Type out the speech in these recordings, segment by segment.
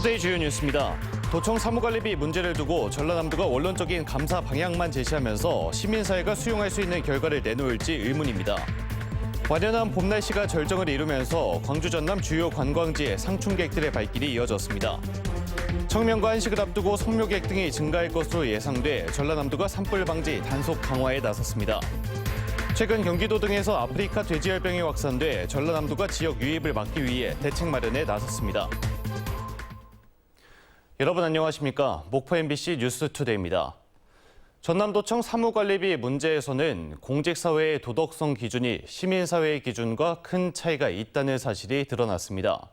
뉴스투데이 주요 뉴스입니다. 도청 사무관리비 문제를 두고 전라남도가 원론적인 감사 방향만 제시하면서 시민사회가 수용할 수 있는 결과를 내놓을지 의문입니다. 완연한 봄 날씨가 절정을 이루면서 광주 전남 주요 관광지의 상충객들의 발길이 이어졌습니다. 청명과 한식을 앞두고 성묘객 등이 증가할 것으로 예상돼 전라남도가 산불 방지 단속 강화에 나섰습니다. 최근 경기도 등에서 아프리카 돼지열병이 확산돼 전라남도가 지역 유입을 막기 위해 대책 마련에 나섰습니다. 여러분 안녕하십니까? 목포 MBC 뉴스투데이입니다. 전남도청 사무관리비 문제에서는 공직사회의 도덕성 기준이 시민사회의 기준과 큰 차이가 있다는 사실이 드러났습니다.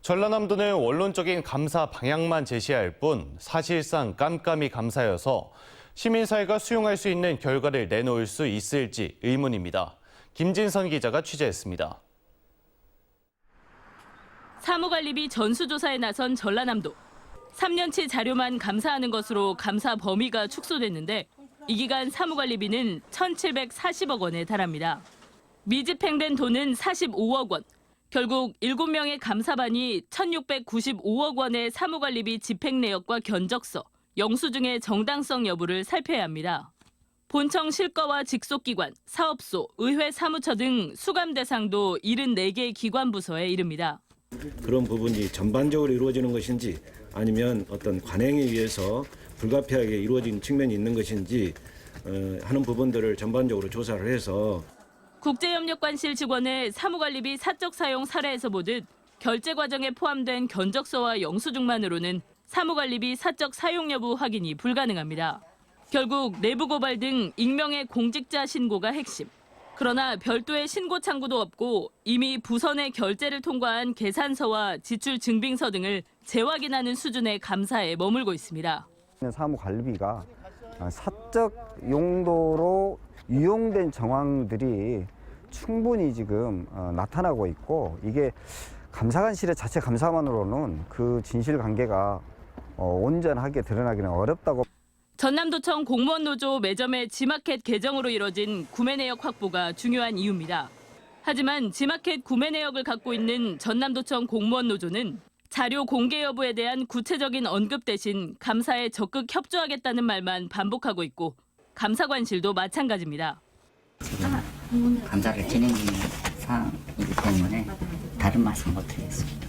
전라남도는 원론적인 감사 방향만 제시할 뿐 사실상 깜깜이 감사여서 시민사회가 수용할 수 있는 결과를 내놓을 수 있을지 의문입니다. 김진선 기자가 취재했습니다. 사무관리비 전수조사에 나선 전라남도. 3년치 자료만 감사하는 것으로 감사 범위가 축소됐는데 이 기간 사무관리비는 1,740억 원에 달합니다. 미집행된 돈은 45억 원. 결국 7명의 감사반이 1,695억 원의 사무관리비 집행 내역과 견적서, 영수증의 정당성 여부를 살펴야 합니다. 본청 실과와 직속기관, 사업소, 의회 사무처 등 수감 대상도 74개 기관 부서에 이릅니다. 그런 부분이 전반적으로 이루어지는 것인지 아니면 어떤 관행에 의해서 불가피하게 이루어진 측면이 있는 것인지 하는 부분들을 전반적으로 조사를 해서 국제협력관실 직원의 사무관리비 사적 사용 사례에서 보듯 결제 과정에 포함된 견적서와 영수증만으로는 사무관리비 사적 사용 여부 확인이 불가능합니다. 결국 내부 고발 등 익명의 공직자 신고가 핵심. 그러나 별도의 신고 창구도 없고 이미 부서 내 결제를 통과한 계산서와 지출 증빙서 등을 재확인하는 수준의 감사에 머물고 있습니다. 사무관리비가 사적 용도로 유용된 정황들이 충분히 지금 나타나고 있고 이게 감사관실의 자체 감사만으로는 그 진실관계가 온전하게 드러나기는 어렵다고. 전남도청 공무원 노조 매점의 지마켓 개정으로 이뤄진 구매 내역 확보가 중요한 이유입니다. 하지만 지마켓 구매 내역을 갖고 있는 전남도청 공무원 노조는 자료 공개 여부에 대한 구체적인 언급 대신 감사에 적극 협조하겠다는 말만 반복하고 있고 감사관실도 마찬가지입니다. 제가 감사를 진행하는 사항이기 때문에 다른 말씀 못 드리겠습니다.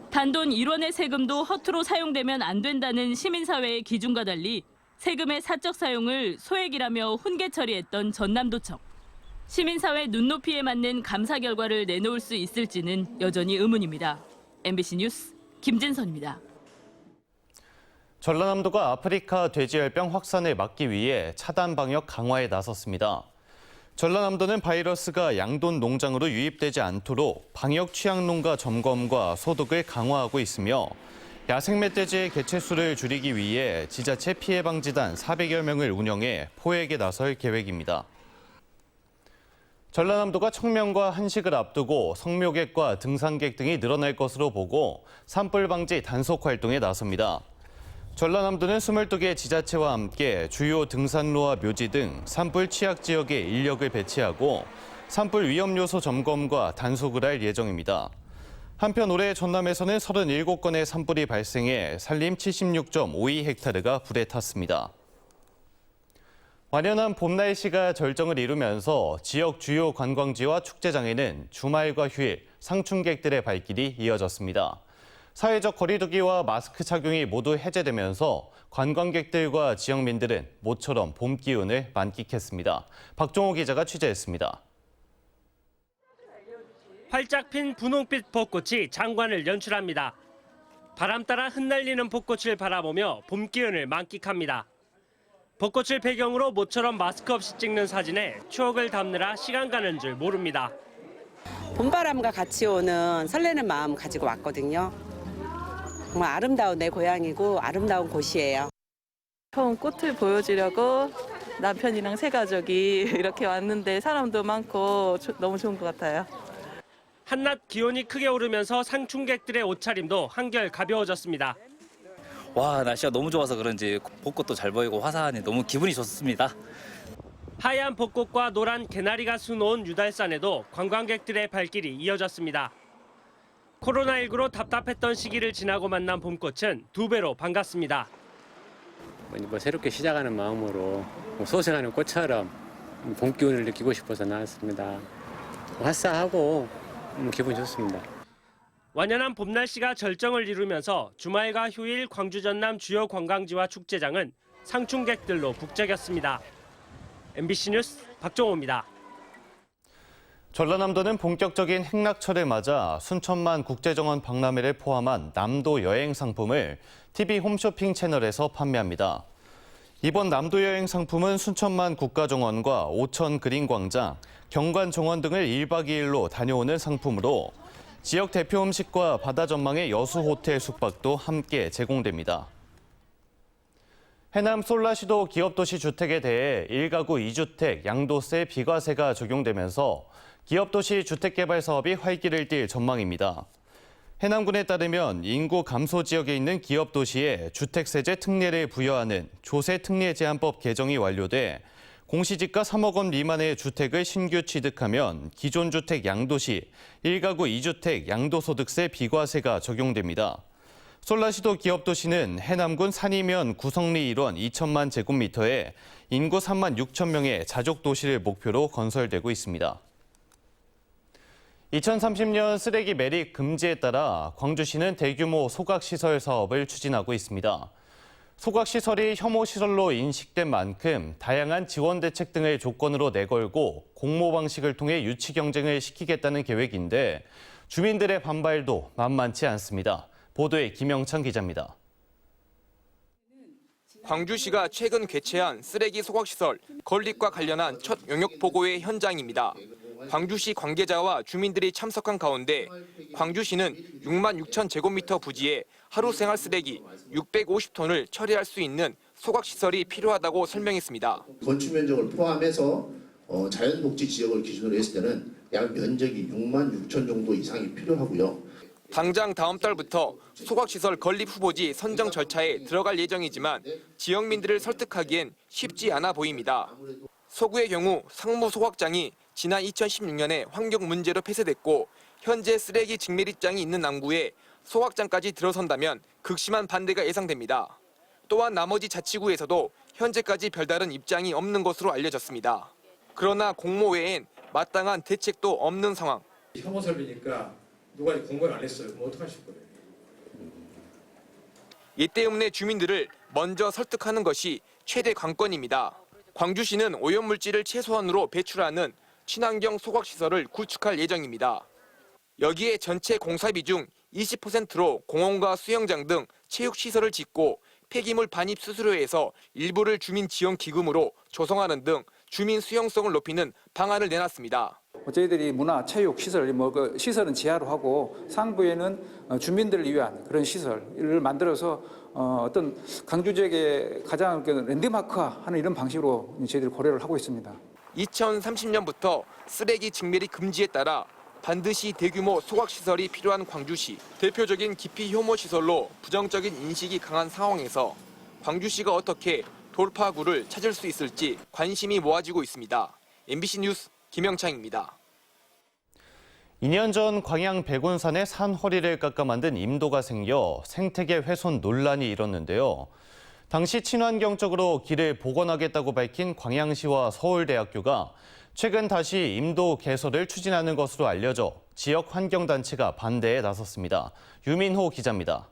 단돈 1원의 세금도 허투루 사용되면 안 된다는 시민사회의 기준과 달리 세금의 사적 사용을 소액이라며 훈계 처리했던 전남도청. 시민사회 눈높이에 맞는 감사 결과를 내놓을 수 있을지는 여전히 의문입니다. MBC 뉴스 김진선입니다. 전라남도가 아프리카 돼지열병 확산을 막기 위해 차단 방역 강화에 나섰습니다. 전라남도는 바이러스가 양돈 농장으로 유입되지 않도록 방역 취약농가 점검과 소독을 강화하고 있으며 야생 멧돼지의 개체수를 줄이기 위해 지자체 피해 방지단 400여 명을 운영해 포획에 나설 계획입니다. 전라남도가 청명과 한식을 앞두고 성묘객과 등산객 등이 늘어날 것으로 보고 산불 방지 단속 활동에 나섭니다. 전라남도는 22개 지자체와 함께 주요 등산로와 묘지 등 산불 취약 지역에 인력을 배치하고 산불 위험 요소 점검과 단속을 할 예정입니다. 한편 올해 전남에서는 37건의 산불이 발생해 산림 76.52헥타르가 불에 탔습니다. 완연한 봄 날씨가 절정을 이루면서 지역 주요 관광지와 축제장에는 주말과 휴일, 상충객들의 발길이 이어졌습니다. 사회적 거리두기와 마스크 착용이 모두 해제되면서 관광객들과 지역민들은 모처럼 봄 기운을 만끽했습니다. 박종호 기자가 취재했습니다. 활짝 핀 분홍빛 벚꽃이 장관을 연출합니다. 바람 따라 흩날리는 벚꽃을 바라보며 봄 기운을 만끽합니다. 벚꽃을 배경으로 모처럼 마스크 없이 찍는 사진에 추억을 담느라 시간 가는 줄 모릅니다. 봄바람과 같이 오는 설레는 마음 가지고 왔거든요. 정말 아름다운 내 고향이고 아름다운 곳이에요. 처음 꽃을 보여주려고 남편이랑 새 가족이 이렇게 왔는데 사람도 많고 너무 좋은 것 같아요. 한낮 기온이 크게 오르면서 상충객들의 옷차림도 한결 가벼워졌습니다. 와, 날씨가 너무 좋아서 그런지 벚꽃도 잘 보이고 화사하니 너무 기분이 좋습니다. 하얀 벚꽃과 노란 개나리가 수놓은 유달산에도 관광객들의 발길이 이어졌습니다. 코로나19로 답답했던 시기를 지나고 만난 봄꽃은 2배로 반갑습니다. 새롭게 시작하는 마음으로 소생하는 꽃처럼 봄 기운을 느끼고 싶어서 나왔습니다. 화사하고 기분 좋습니다. 완연한 봄 날씨가 절정을 이루면서 주말과 휴일 광주 전남 주요 관광지와 축제장은 상충객들로 북적였습니다. MBC 뉴스 박종호입니다. 전라남도는 본격적인 행락철을 맞아 순천만 국제정원 박람회를 포함한 남도 여행 상품을 TV 홈쇼핑 채널에서 판매합니다. 이번 남도 여행 상품은 순천만 국가정원과 오천 그린광장, 경관정원 등을 1박 2일로 다녀오는 상품으로 지역 대표 음식과 바다 전망의 여수 호텔 숙박도 함께 제공됩니다. 해남 솔라시도 기업도시 주택에 대해 1가구 2주택 양도세 비과세가 적용되면서 기업도시 주택개발 사업이 활기를 띨 전망입니다. 해남군에 따르면 인구 감소 지역에 있는 기업도시에 주택세제 특례를 부여하는 조세특례제한법 개정이 완료돼 공시지가 3억 원 미만의 주택을 신규 취득하면 기존 주택 양도시 1가구 2주택 양도소득세 비과세가 적용됩니다. 솔라시도 기업도시는 해남군 산이면 구성리 일원 2천만 제곱미터에 인구 3만 6천 명의 자족도시를 목표로 건설되고 있습니다. 2030년 쓰레기 매립 금지에 따라 광주시는 대규모 소각시설 사업을 추진하고 있습니다. 소각시설이 혐오시설로 인식된 만큼 다양한 지원 대책 등을 조건으로 내걸고 공모 방식을 통해 유치 경쟁을 시키겠다는 계획인데 주민들의 반발도 만만치 않습니다. 보도에 김영찬 기자입니다. 광주시가 최근 개최한 쓰레기 소각시설 건립과 관련한 첫 용역 보고회 현장입니다. 광주시 관계자와 주민들이 참석한 가운데 광주시는 6만 6천 제곱미터 부지에 하루 생활 쓰레기 650톤을 처리할 수 있는 소각시설이 필요하다고 설명했습니다. 건축 면적을 포함해서 자연복지 지역을 기준으로 했을 때는 약 면적이 6만 6천 정도 이상이 필요하고요. 당장 다음 달부터 소각시설 건립 후보지 선정 절차에 들어갈 예정이지만 지역민들을 설득하기엔 쉽지 않아 보입니다. 서구의 경우 상무 소각장이 지난 2016년에 환경 문제로 폐쇄됐고 현재 쓰레기 직매립장이 있는 남구에 소각장까지 들어선다면 극심한 반대가 예상됩니다. 또한 나머지 자치구에서도 현재까지 별다른 입장이 없는 것으로 알려졌습니다. 그러나 공모 외엔 마땅한 대책도 없는 상황. 혐오 설비니까 누가 공부를 안 했어요. 그럼 어떡하실 거예요? 이 때문에 주민들을 먼저 설득하는 것이 최대 관건입니다. 광주시는 오염물질을 최소한으로 배출하는 친환경 소각시설을 구축할 예정입니다. 여기에 전체 공사비 중 20%로 공원과 수영장 등 체육시설을 짓고 폐기물 반입 수수료에서 일부를 주민 지원 기금으로 조성하는 등 주민 수용성을 높이는 방안을 내놨습니다. 저희들이 문화, 체육 시설, 시설은 지하로 하고 상부에는 주민들을 위한 그런 시설을 만들어서 어떤 광주 지역의 가장 랜드마크화하는 이런 방식으로 저희들이 고려를 하고 있습니다. 2030년부터 쓰레기 직매립 금지에 따라 반드시 대규모 소각시설이 필요한 광주시. 대표적인 기피 혐오 시설로 부정적인 인식이 강한 상황에서 광주시가 어떻게 돌파구를 찾을 수 있을지 관심이 모아지고 있습니다. MBC 뉴스 김영창입니다. 2년 전 광양 백운산에 산 허리를 깎아 만든 임도가 생겨 생태계 훼손 논란이 일었는데요. 당시 친환경적으로 길을 복원하겠다고 밝힌 광양시와 서울대학교가 최근 다시 임도 개설을 추진하는 것으로 알려져 지역 환경단체가 반대에 나섰습니다. 유민호 기자입니다.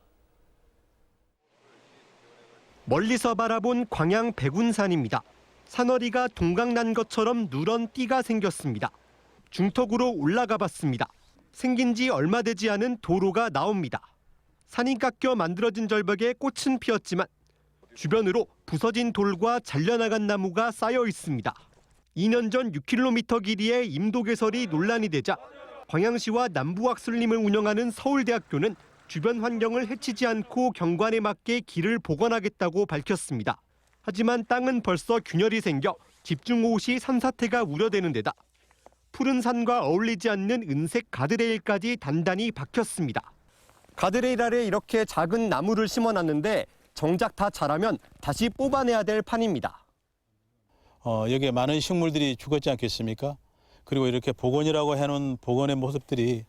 멀리서 바라본 광양 백운산입니다. 산허리가 동강난 것처럼 누런 띠가 생겼습니다. 중턱으로 올라가 봤습니다. 생긴 지 얼마 되지 않은 도로가 나옵니다. 산이 깎여 만들어진 절벽에 꽃은 피었지만 주변으로 부서진 돌과 잘려나간 나무가 쌓여 있습니다. 2년 전 6km 길이의 임도 개설이 논란이 되자 광양시와 남부학술림을 운영하는 서울대학교는 주변 환경을 해치지 않고 경관에 맞게 길을 복원하겠다고 밝혔습니다. 하지만 땅은 벌써 균열이 생겨 집중호우 시 산사태가 우려되는 데다 푸른 산과 어울리지 않는 은색 가드레일까지 단단히 박혔습니다. 가드레일 아래 이렇게 작은 나무를 심어놨는데 정작 다 자라면 다시 뽑아내야 될 판입니다. 여기에 많은 식물들이 죽었지 않겠습니까? 그리고 이렇게 복원이라고 해놓은 복원의 모습들이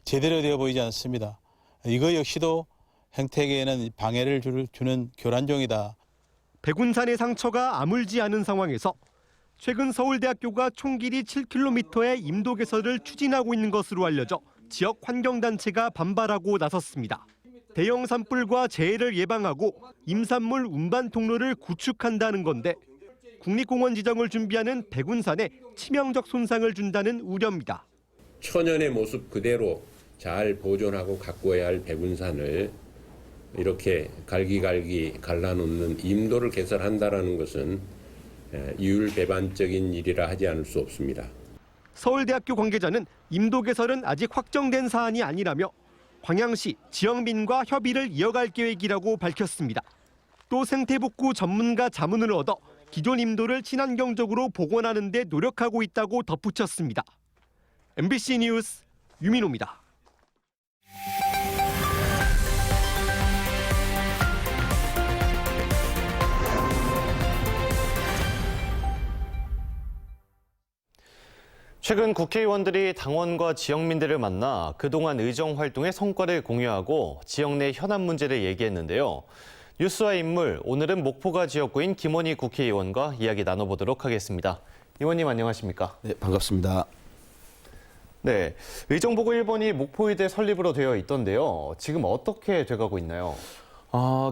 제대로 되어 보이지 않습니다. 이거 역시도 생태계에는 방해를 주는 교란종이다. 백운산의 상처가 아물지 않은 상황에서 최근 서울대학교가 총 길이 7km의 임도 개설을 추진하고 있는 것으로 알려져 지역 환경단체가 반발하고 나섰습니다. 대형 산불과 재해를 예방하고 임산물 운반 통로를 구축한다는 건데 국립공원 지정을 준비하는 백운산에 치명적 손상을 준다는 우려입니다. 천연의 모습 그대로 잘 보존하고 가꾸어야 할 백운산을 이렇게 갈기갈기 갈라놓는 임도를 개설한다는 것은 이율배반적인 일이라 하지 않을 수 없습니다. 서울대학교 관계자는 임도 개설은 아직 확정된 사안이 아니라며 광양시 지역민과 협의를 이어갈 계획이라고 밝혔습니다. 또 생태복구 전문가 자문을 얻어 기존 임도를 친환경적으로 복원하는 데 노력하고 있다고 덧붙였습니다. MBC 뉴스 유민호입니다. 최근 국회의원들이 당원과 지역민들을 만나 그동안 의정 활동의 성과를 공유하고 지역 내 현안 문제를 얘기했는데요. 뉴스와 인물, 오늘은 목포가 지역구인 김원희 국회의원과 이야기 나눠보도록 하겠습니다. 의원님 안녕하십니까? 네, 반갑습니다. 네, 의정보고 1번이 목포의대 설립으로 되어 있던데요. 지금 어떻게 돼가고 있나요?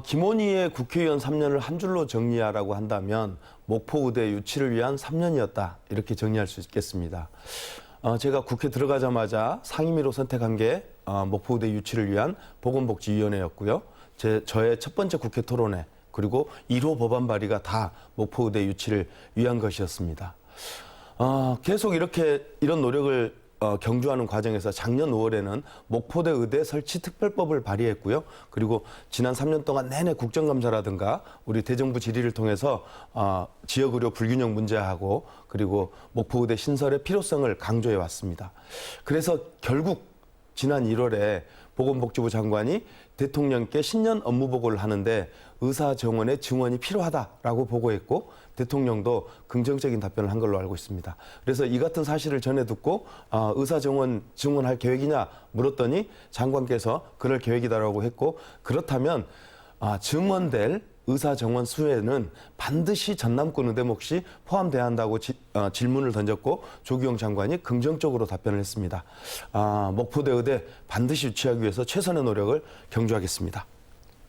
김원희의 국회의원 3년을 한 줄로 정리하라고 한다면 목포의대 유치를 위한 3년이었다. 이렇게 정리할 수 있겠습니다. 제가 국회 들어가자마자 상임위로 선택한 게 목포의대 유치를 위한 보건복지위원회였고요. 저의 첫 번째 국회 토론회 그리고 1호 법안 발의가 다 목포의대 유치를 위한 것이었습니다. 계속 이런 노력을 경주하는 과정에서 작년 5월에는 목포대 의대 설치 특별법을 발의했고요. 그리고 지난 3년 동안 내내 국정감사라든가 우리 대정부 질의를 통해서 지역의료 불균형 문제하고 그리고 목포의대 신설의 필요성을 강조해 왔습니다. 그래서 결국 지난 1월에 보건복지부 장관이 대통령께 신년 업무보고를 하는데 의사 정원의 증원이 필요하다라고 보고했고 대통령도 긍정적인 답변을 한 걸로 알고 있습니다. 그래서 이 같은 사실을 전해 듣고 의사 정원 증원할 계획이냐 물었더니 장관께서 그럴 계획이다라고 했고 그렇다면 증원될 의사 정원 수에는 반드시 전남권 의대 몫이 포함돼야 한다고 질문을 던졌고 조규영 장관이 긍정적으로 답변을 했습니다. 목포대 의대 반드시 유치하기 위해서 최선의 노력을 경주하겠습니다.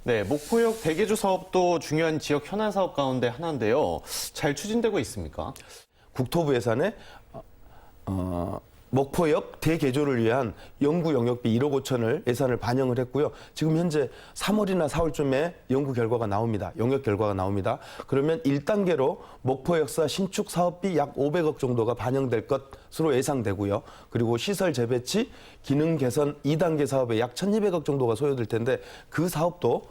네, 목포역 대개조 사업도 중요한 지역 현안 사업 가운데 하나인데요. 잘 추진되고 있습니까? 국토부 예산에 목포역 대개조를 위한 연구 영역비 1억 5천을 예산을 반영을 했고요. 지금 현재 3월이나 4월쯤에 연구 결과가 나옵니다. 영역 결과가 나옵니다. 그러면 1단계로 목포역사 신축 사업비 약 500억 정도가 반영될 것으로 예상되고요. 그리고 시설 재배치, 기능 개선 2단계 사업에 약 1,200억 정도가 소요될 텐데 그 사업도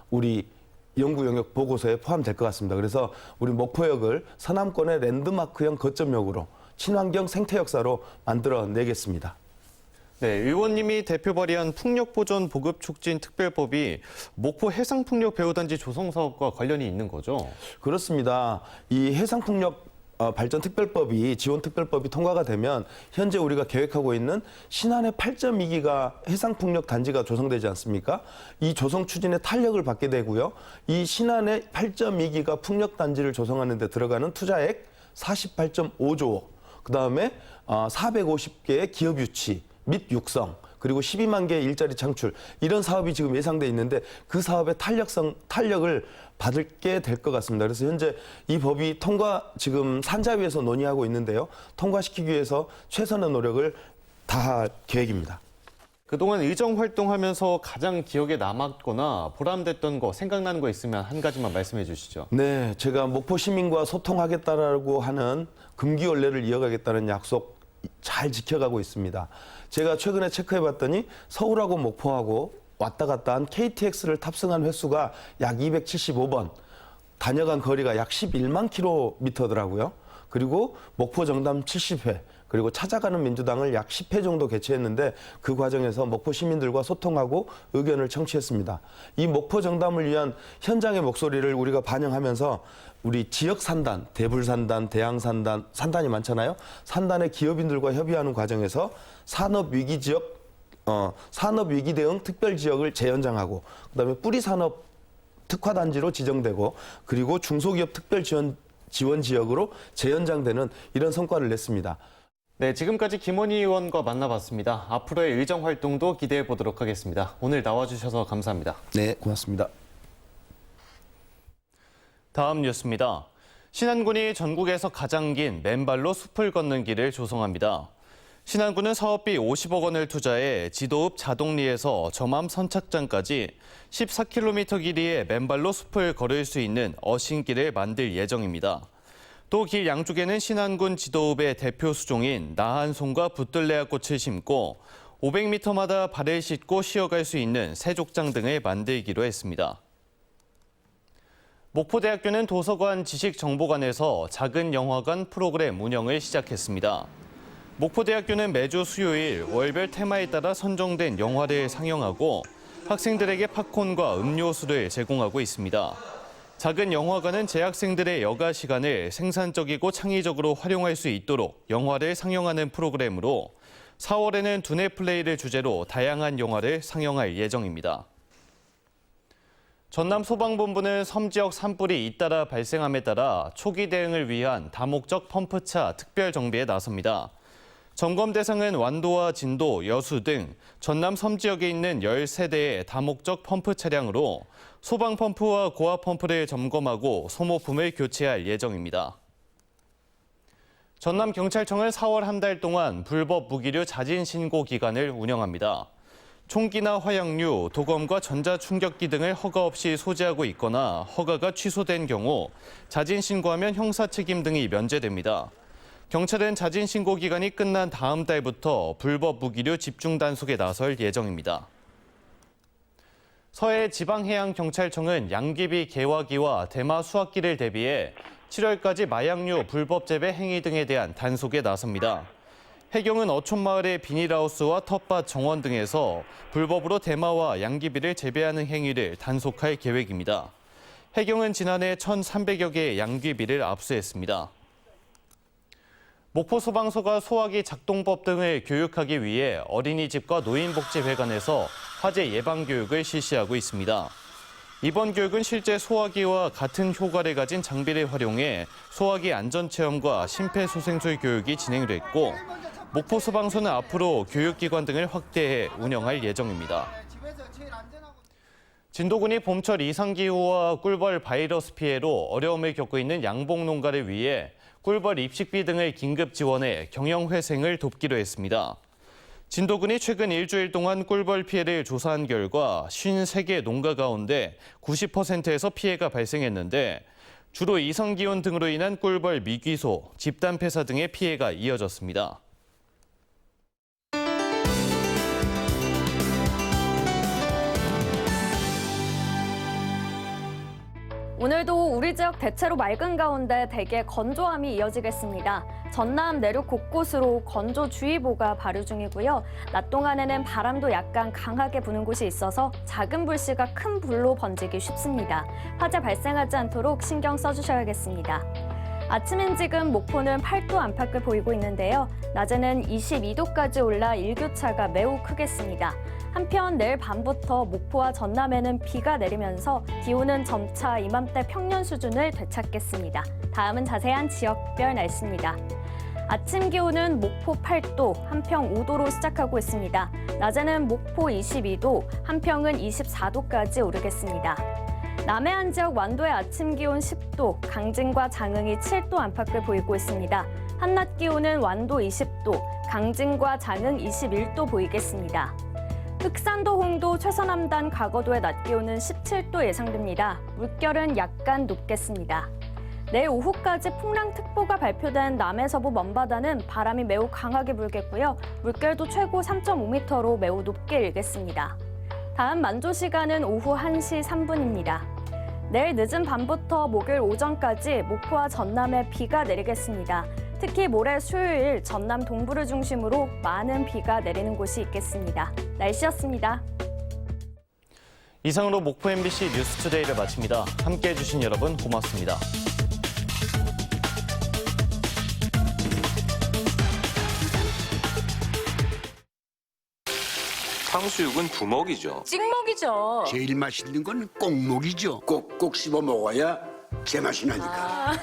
우리 연구 영역 보고서에 포함될 것 같습니다. 그래서 우리 목포역을 서남권의 랜드마크형 거점역으로 친환경 생태 역사로 만들어내겠습니다. 네, 의원님이 대표 발의한 풍력보전 보급촉진 특별법이 목포 해상풍력 배후단지 조성 사업과 관련이 있는 거죠? 그렇습니다. 이 해상풍력 발전 특별법이 지원 특별법이 통과가 되면 현재 우리가 계획하고 있는 신안의 8.2기가 해상풍력 단지가 조성되지 않습니까? 이 조성 추진에 탄력을 받게 되고요. 이 신안의 8.2기가 풍력 단지를 조성하는 데 들어가는 투자액 48.5조 원. 그다음에 450개의 기업 유치 및 육성 그리고 12만 개의 일자리 창출 이런 사업이 지금 예상돼 있는데 그 사업의 탄력을 받게 될 것 같습니다. 그래서 현재 이 법이 지금 산자위에서 논의하고 있는데요. 통과시키기 위해서 최선의 노력을 다할 계획입니다. 그동안 의정 활동하면서 가장 기억에 남았거나 보람됐던 거, 생각나는 거 있으면 한 가지만 말씀해 주시죠. 네, 제가 목포 시민과 소통하겠다라고 하는 금기원례를 이어가겠다는 약속 잘 지켜가고 있습니다. 제가 최근에 체크해봤더니 서울하고 목포하고 왔다 갔다 한 KTX를 탑승한 횟수가 약 275번, 다녀간 거리가 약 11만 킬로미터더라고요. 그리고 목포 정담 70회, 그리고 찾아가는 민주당을 약 10회 정도 개최했는데 그 과정에서 목포 시민들과 소통하고 의견을 청취했습니다. 이 목포 정담을 위한 현장의 목소리를 우리가 반영하면서 우리 지역 산단, 대불산단, 대양산단, 산단이 많잖아요. 산단의 기업인들과 협의하는 과정에서 산업 위기 지역 산업위기 대응 특별지역을 재연장하고 그다음에 뿌리산업 특화단지로 지정되고 그리고 중소기업 특별지원 지역으로 재연장되는 이런 성과를 냈습니다. 네, 지금까지 김원희 의원과 만나봤습니다. 앞으로의 의정 활동도 기대해 보도록 하겠습니다. 오늘 나와주셔서 감사합니다. 네, 고맙습니다. 다음 뉴스입니다. 신안군이 전국에서 가장 긴 맨발로 숲을 걷는 길을 조성합니다. 신안군은 사업비 50억 원을 투자해 지도읍 자동리에서 점암 선착장까지 14km 길이의 맨발로 숲을 걸을 수 있는 어신길을 만들 예정입니다. 또 길 양쪽에는 신안군 지도읍의 대표 수종인 나한송과 붙들레아 꽃을 심고 500m마다 발을 씻고 쉬어갈 수 있는 세족장 등을 만들기로 했습니다. 목포대학교는 도서관 지식정보관에서 작은 영화관 프로그램 운영을 시작했습니다. 목포대학교는 매주 수요일 월별 테마에 따라 선정된 영화를 상영하고 학생들에게 팝콘과 음료수를 제공하고 있습니다. 작은 영화관은 재학생들의 여가 시간을 생산적이고 창의적으로 활용할 수 있도록 영화를 상영하는 프로그램으로 4월에는 두뇌 플레이를 주제로 다양한 영화를 상영할 예정입니다. 전남소방본부는 섬 지역 산불이 잇따라 발생함에 따라 초기 대응을 위한 다목적 펌프차 특별 정비에 나섭니다. 점검 대상은 완도와 진도, 여수 등 전남 섬 지역에 있는 13대의 다목적 펌프 차량으로 소방 펌프와 고압 펌프를 점검하고 소모품을 교체할 예정입니다. 전남경찰청은 4월 한 달 동안 불법 무기류 자진 신고 기간을 운영합니다. 총기나 화약류, 도검과 전자충격기 등을 허가 없이 소지하고 있거나 허가가 취소된 경우 자진 신고하면 형사 책임 등이 면제됩니다. 경찰은 자진 신고 기간이 끝난 다음 달부터 불법 무기류 집중 단속에 나설 예정입니다. 서해 지방해양경찰청은 양귀비 개화기와 대마 수확기를 대비해 7월까지 마약류 불법 재배 행위 등에 대한 단속에 나섭니다. 해경은 어촌마을의 비닐하우스와 텃밭 정원 등에서 불법으로 대마와 양귀비를 재배하는 행위를 단속할 계획입니다. 해경은 지난해 1,300여 개의 양귀비를 압수했습니다. 목포소방서가 소화기 작동법 등을 교육하기 위해 어린이집과 노인복지회관에서 화재 예방 교육을 실시하고 있습니다. 이번 교육은 실제 소화기와 같은 효과를 가진 장비를 활용해 소화기 안전체험과 심폐소생술 교육이 진행됐고 목포소방서는 앞으로 교육기관 등을 확대해 운영할 예정입니다. 진도군이 봄철 이상기후와 꿀벌 바이러스 피해로 어려움을 겪고 있는 양봉농가를 위해 꿀벌 입식비 등을 긴급 지원해 경영회생을 돕기로 했습니다. 진도군이 최근 일주일 동안 꿀벌 피해를 조사한 결과 53개 농가 가운데 90%에서 피해가 발생했는데 주로 이상기온 등으로 인한 꿀벌 미귀소, 집단 폐사 등의 피해가 이어졌습니다. 오늘도 우리 지역 대체로 맑은 가운데 대개 건조함이 이어지겠습니다. 전남 내륙 곳곳으로 건조주의보가 발효 중이고요. 낮 동안에는 바람도 약간 강하게 부는 곳이 있어서 작은 불씨가 큰 불로 번지기 쉽습니다. 화재 발생하지 않도록 신경 써주셔야겠습니다. 아침인 지금 목포는 8도 안팎을 보이고 있는데요. 낮에는 22도까지 올라 일교차가 매우 크겠습니다. 한편 내일 밤부터 목포와 전남에는 비가 내리면서 기온은 점차 이맘때 평년 수준을 되찾겠습니다. 다음은 자세한 지역별 날씨입니다. 아침 기온은 목포 8도, 한평 5도로 시작하고 있습니다. 낮에는 목포 22도, 한평은 24도까지 오르겠습니다. 남해안 지역 완도의 아침 기온 10도, 강진과 장흥이 7도 안팎을 보이고 있습니다. 한낮 기온은 완도 20도, 강진과 장흥 21도 보이겠습니다. 흑산도, 홍도, 최서남단, 가거도의 낮 기온은 17도 예상됩니다. 물결은 약간 높겠습니다. 내일 오후까지 풍랑특보가 발표된 남해서부 먼바다는 바람이 매우 강하게 불겠고요. 물결도 최고 3.5m로 매우 높게 일겠습니다. 다음 만조 시간은 오후 1시 3분입니다. 내일 늦은 밤부터 목요일 오전까지 목포와 전남에 비가 내리겠습니다. 특히 모레 수요일 전남 동부를 중심으로 많은 비가 내리는 곳이 있겠습니다. 날씨였습니다. 이상으로 목포 MBC 뉴스투데이를 마칩니다. 함께해 주신 여러분 고맙습니다. 탕수육은 부먹이죠. 찍먹이죠. 제일 맛있는 건 꼭먹이죠. 꼭꼭 씹어 먹어야 제맛이 나니까.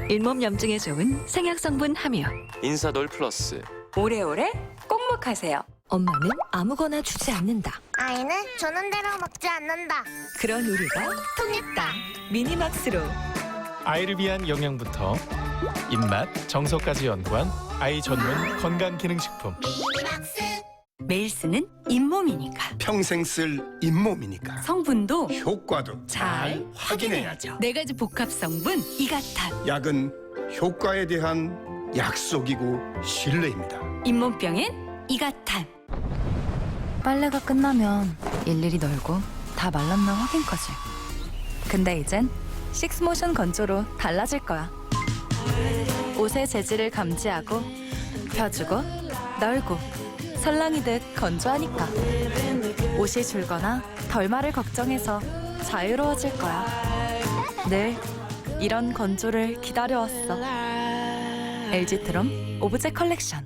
잇몸 염증에 좋은 생약 성분 함유. 인사돌 플러스. 오래오래 꼭먹하세요. 엄마는 아무거나 주지 않는다. 아이는 주는 대로 먹지 않는다. 그런 우리가 통했다. 미니막스로. 아이를 위한 영양부터 입맛, 정서까지 연구한 아이 전문 건강기능식품. 매일 쓰는 잇몸이니까. 평생 쓸 잇몸이니까. 성분도 효과도 잘 확인해야죠. 4가지 복합 성분 이가탄. 약은 효과에 대한 약속이고 신뢰입니다. 잇몸병엔 이가탄. 빨래가 끝나면 일일이 널고 다 말랐나 확인까지. 근데 이젠 식스모션 건조로 달라질 거야. 옷의 재질을 감지하고 펴주고 널고 설렁이듯 건조하니까. 옷이 줄거나 덜 마를 걱정해서 자유로워질 거야. 늘 이런 건조를 기다려왔어. LG트럼 오브제 컬렉션.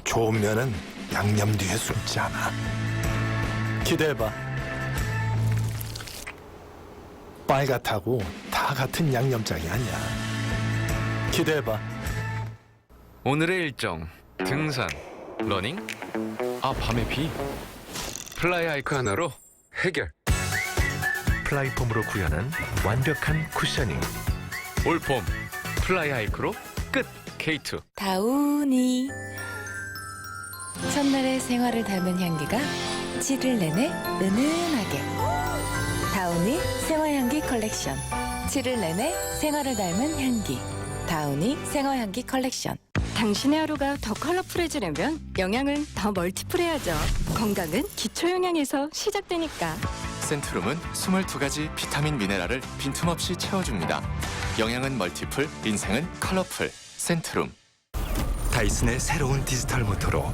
좋은 면은 양념 뒤에 숨지 않아. 기대해봐. 빨갛다고 다 같은 양념장이 아니야. 기대해봐. 오늘의 일정, 등산, 러닝, 밤의 비. 플라이 하이크 하나로 해결. 플라이폼으로 구현한 완벽한 쿠셔닝. 올폼, 플라이 하이크로 끝. K2. 다우니. 첫날의 생활을 닮은 향기가 7일 내내 은은하게. 다우니 생화향기 컬렉션. 7일 내내 생활을 닮은 향기. 다우니 생화향기 컬렉션. 당신의 하루가 더 컬러풀해지려면 영양은 더 멀티플해야죠. 건강은 기초 영양에서 시작되니까. 센트룸은 22가지 비타민 미네랄을 빈틈없이 채워줍니다. 영양은 멀티플, 인생은 컬러풀. 센트룸. 다이슨의 새로운 디지털 모터로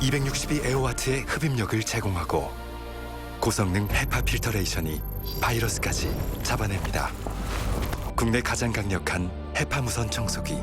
262 에어와트의 흡입력을 제공하고 고성능 헤파 필터레이션이 바이러스까지 잡아냅니다. 국내 가장 강력한 헤파 무선 청소기